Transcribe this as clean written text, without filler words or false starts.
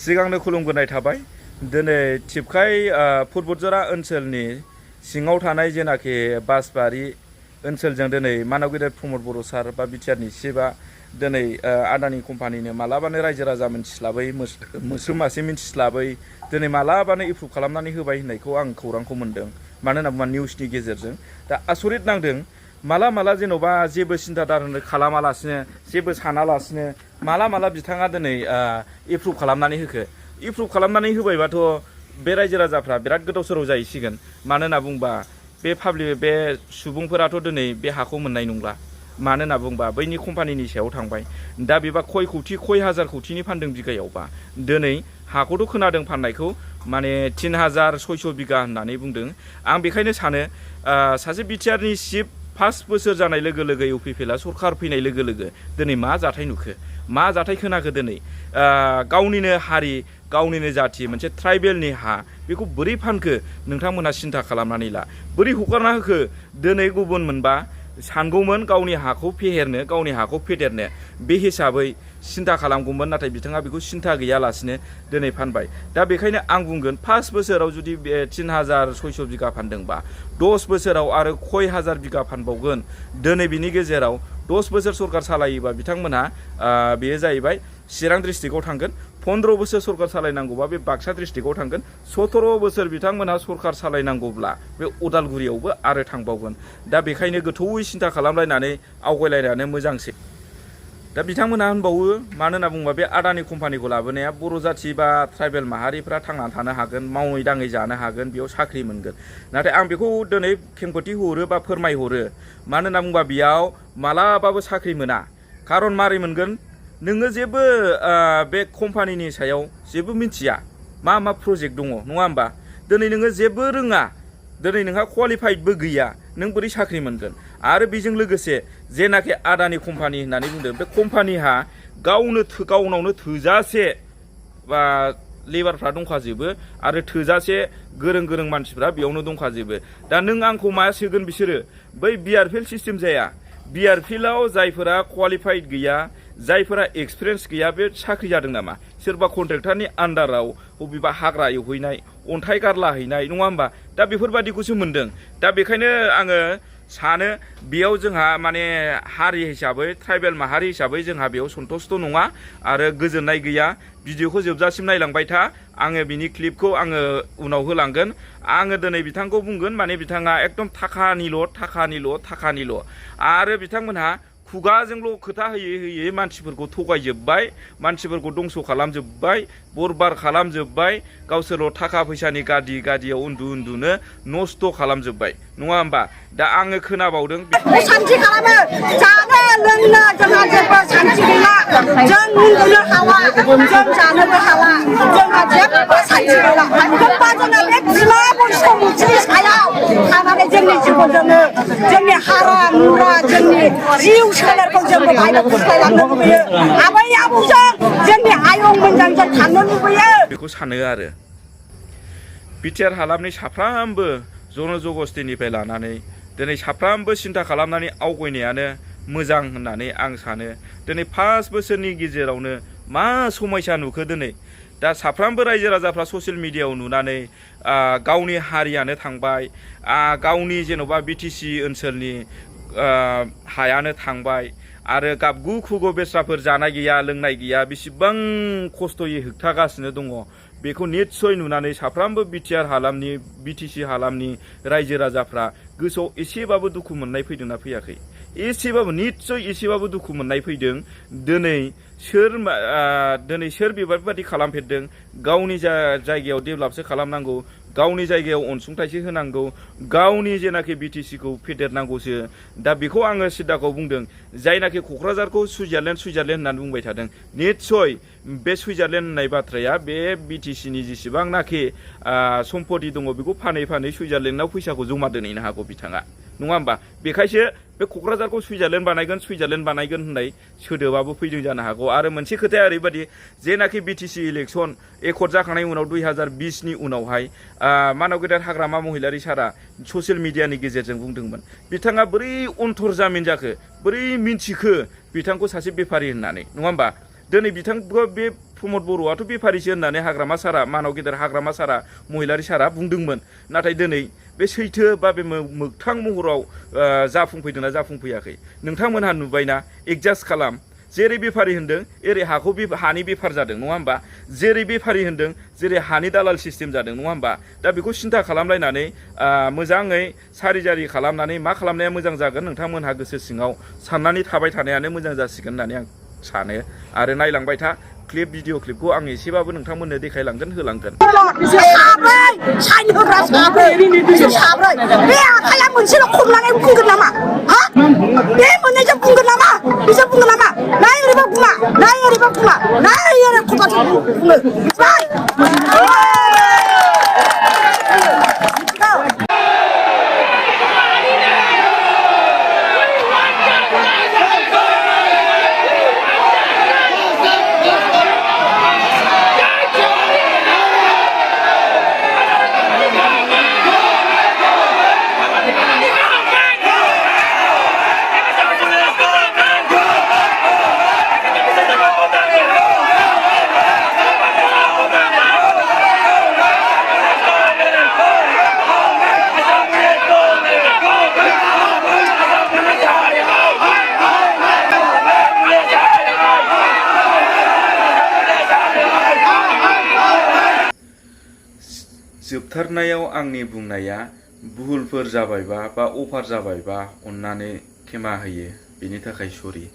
सिगांनो खुलुमगोरनाय थाबाय दिनै टिबकाइ फुटबलजरा ओनसोलनि सिङाव थानाय जेनाखि बासबारि ओनसोलजों दिनै मानव गेदेर प्रमद बर' सार बा बिटिआरनि सिबा दिनै आदानि कम्पानिनो मालाबानो रायजो राजा मिन्थिस्लाबै मोस्रोम मासे मिन्थिस्लाबै दिनै मालाबानो एप्रुभ खालामनानै होबाय होननायखौ आं खौरांखौ मोन्दों मानो होनना बुङोबा निउसनि गेजेरजों दा आसरित नांदों माला जेन'बा जेबो सिन्था खालामालासिनो जेबो सानालासिनो माला बिथाङा दिनै एप्रुभ खालामनानै होखो एप्रुभ खालामनानै होबायबाथ' बे रायजो राजाफ्रा बिराद गोदाव सोराव जाहैसिगोन मानो होनना बुंबा बे सुबुंफोराथ' दिनै बे हाखौ मोननाय नंला मानो होनना बुंबा बैनि कम्पानिनि सायाव थांबाय दा बेबा खय हाजार कौटिनि फानदों बिगायावबा दिनै हाखौथ' खोनादों फाननायखौ माने 3600 बिगा होननानै बुंदों आं बेखायनो सानो सासे बिटिआरनि चिफ फार्स्ट बोसोर जानाय लोगो लोगो इउपिपिएलआ सरकार फैनाय लोगो लोगो दिनै मा जाथाय नुखो मा जाथाय खोनाखो दिनै गावनिनो हारि गावनिनो जाथि मोनसे ट्राइबेलनि हा बेखौ बोरै फानखो नोंथांमोनहा सिन्था खालामनानै ला बोरै हगारना होखो दिनै गुबुन मोनबा सानगौमोन गावनि हाखौ फेहेरनो गावनि हाखौ फेदेरनो बे हिसाबै सिन्था खालामगौमोन नाथाय बिथाङा बेखौ सिन्था गैयालासिनो दिनै फानबाय दा बेखायनो आं बुंगोन फार्स्ट बोसोराव जुदि बे 3600 बिगा फानदोंबा 10 बोसोराव आरो खय हाजार बिगा फानबावगोन दिनै बिनि गेजेराव 10 बोसोर सरकार सालायोबा बिथांमोनहा बेयो जाहैबाय चिरां डिस्ट्रिक्टआव थांगोन 15 बोसोर सरकार सालायनांगौबा बे बाक्सा डिस्ट्रिक्टआव थांगोन 17 बोसोर बिथांमोनहा सरकार सालायनांगौब्ला बे उदालगुरियावबो आरो थांबावगोन दा बेखायनो गोथौयै सिन्था खालामलायनानै आवगायलायनायानो मोजांसै दा बिथांमोनहा होनबावो मानो होनना बुङोबा बे आदानि कम्पानिखौ लाबोनाया बर' जाथि बा ट्राइबेल माहारिफ्रा थांनानै थानो हागोन मावै दाङै जानो हागोन बेयाव साख्रि मोनगोन नाथाय आं बेखौ दिनै खेंफोरथि हरो बा फोरमायहरो मानो होनना बुङोबा बेयाव मालाबाबो साख्रि मोना खारन मारै मोनगोन नोङो जेबो बे कम्पानिनि सायाव जेबो मिथिया मा प्रजेक्ट दङ नङा होमबा दिनै नोङो जेबो रोङा दिनै नोंहा क्वालिफाइडबो गैया नों बोरै साख्रि मोनगोन आरो बेजों लोगोसे जेनाखि आदानि कम्पानि होननानै बुंदों बे कम्पानिहा गावनावनो थोजासे बा लेबारफ्रा दंखाजोबो आरो थोजासे गोरों मानसिफ्रा बेयावनो दंखाजोबो दा नों आंखौ मा सोगोन बिसोरो बै बिआरपिएल सिस्टेम जाया बिआरपिएलआव जायफोरा क्वालिफाइड गैया जायफोरा एक्सपिरियेन्स गैया बे साख्रि जादों नामा सोरबा कन्ट्रेक्टरनि आन्डाराव बबेबा हाग्रा एवहैनाय अन्थाइ गारला हैनाय नङा होमबा दा बेफोरबादिखौसो मोनदों दा बेखायनो आङो सानो बेयाव जोंहा माने हारि हिसाबै ट्राइबेल माहारि हिसाबै जोंहा बेयाव सन्तुष्ट नङा आरो गोजोननाय गैया भिडिअखौ जोबजासिम नायलांबाय था आङो बिनि क्लिपखौ आङो उनाव होलांगोन आङो दिनै बिथांखौ बुंगोन माने बिथाङा एकदम थाखानिल' आरो बिथांमोनहा खुगाजोंल' खोथा होयै मानसिफोरखौ थगायजोब्बाय मानसिफोरखौ दंस' खालामजोब्बाय बरबार खालामजोब्बाय गावसोरल' थाखा फैसानि गादियाव उन्दुनो नस्थ' खालामजोब्बाय नङा होमबा दा आङो खोनाबावदों सान्थि खालामो जानो लोंनो जोंहा जेबो सान्थि गैला जों उन्दुनो हाला जों जानोबो हाला जोंहा जेबो सान्थि गैला होनबा जोङो बे बिमा बैसो मुथिनि सायाव थानानै जोंनि जिबनजोंनो जोंनि हारा मुरा जोंनि जिउ सोलेरखौ जोंबो बायनो खुस्लायलांनो लुबैयो आबै आबौजों जोंनि आयंमोनजों जों थांनो लुबैयो बेखौ सानो आरो बिटिआर हालामनि साफ्रामबो जनजगस्थिनिफ्राय लानानै दिनै साफ्रामबो सिन्था खालामनानै आवगायनायानो मोजां होननानै आं सानो दिनै 5 बोसोरनि गेजेरावनो मा समयसा नुखो दिनै दा साफ्रामबो रायजो राजाफ्रा ससियेल मिडियायाव नुनानै गावनि हारियानो थांबाय गावनि जेन'बा बिटिसि ओनसोलनि हायानो थांबाय आरो गाबगु खुगु बेस्राफोर जानाय गैया लोंनाय गैया बेसेबां खस्थ'यै होबथागासिनो दङ बेखौ निस्सय नुनानै साफ्रामबो बिटिआर हालामनि बिटिसि हालामनि रायजो राजाफ्रा गोसोआव एसेबाबो दुखु मोननाय फैदोंना फैयाखै एसेबाबो निस्सय एसेबाबो दुखु मोननाय फैदों दिनै सोर बेबायदि खालामफेरदों गावनि जायगायाव डेभेलपसो खालामनांगौ गावनि जायगायाव अनसुंथाइसो होनांगौ गावनि जेनाखि बिटिसिखौ फेदेरनांगौसो दा बेखौ आङो सिदाखौ बुंदों जायनाखि क'क्राझारखौ सुइजारलेण्ड होननानै बुंबाय थादों निस्सय बे सुइजारलेण्ड होननाय बाथ्राया बे बिटिसिनि जेसेबांनाखि सम्पति दङ बेखौ फानै सुइजारलेण्डआव फैसाखौ जमा दोनहैनो हागौ बिथाङा नङा होमबा बेखायसो बे क'क्राझारखौ सुइजारलेण्ड बानायगोन होननाय सोदोबाबो फैदों जानो हागौ आरो मोनसे खोथाया ओरैबायदि जेनाखि बिटिसि इलेक्सन एकर्ड जाखांनायनि उनाव 2020नि उनावहाय मानव गेदेर हाग्रामा महिलारि सारा ससियेल मिडियानि गेजेरजों बुंदोंमोन बिथाङा बोरै अन्तर जामिन जाखो बोरै मिन्थिखो बिथांखौ सासे बेफारि होननानै नङा होमबा दिनै बिथांखौ बे प्रमद बर'आथ' बेफारिसो होननानै हाग्रामा सारा मानाव गेदेर हाग्रामा सारा महिलारि सारा बुंदोंमोन नाथाय दिनै बे सैथो बा बे मोगथां महराव जाफुंफैदोंना जाफुंफैयाखै नोंथांमोनहा नुबायना एडजास्ट खालाम जेरै बेफारि होन्दों एरै हानि बेफार जादों नङा होमबा जेरै बेफारि होन्दों जेरै हानि दालाल सिस्टेम जादों नङा होमबा दा बेखौ सिन्था खालामलायनानै मोजाङै सारि जारि खालामनानै मा खालामनाया मोजां जागोन नोंथांमोनहा गोसो सिङाव साननानै थाबाय थानायानो मोजां जासिगोन होननानै आं सानो आरो नायलांबाय था क्लिप भिडिअ क्लिपखौ आं एसेबाबो नोंथांमोननो देखायलांगोन होलांगोन बे आखाया मोनसेल' खमनानै बुंगोन नामा हा बे मोननैजों बुंगोन नामा बिसोर बुंगोन नामा नाय ओरैबो बुङा नाय ओरैबो बुङा नाय ओरै खबाजों बुङो जोबथारनायाव आंनि बुंनाया भुलफोर जाबायबा बा अफार जाबायबा अन्नानै खेमा होयो बेनि थाखाय सरि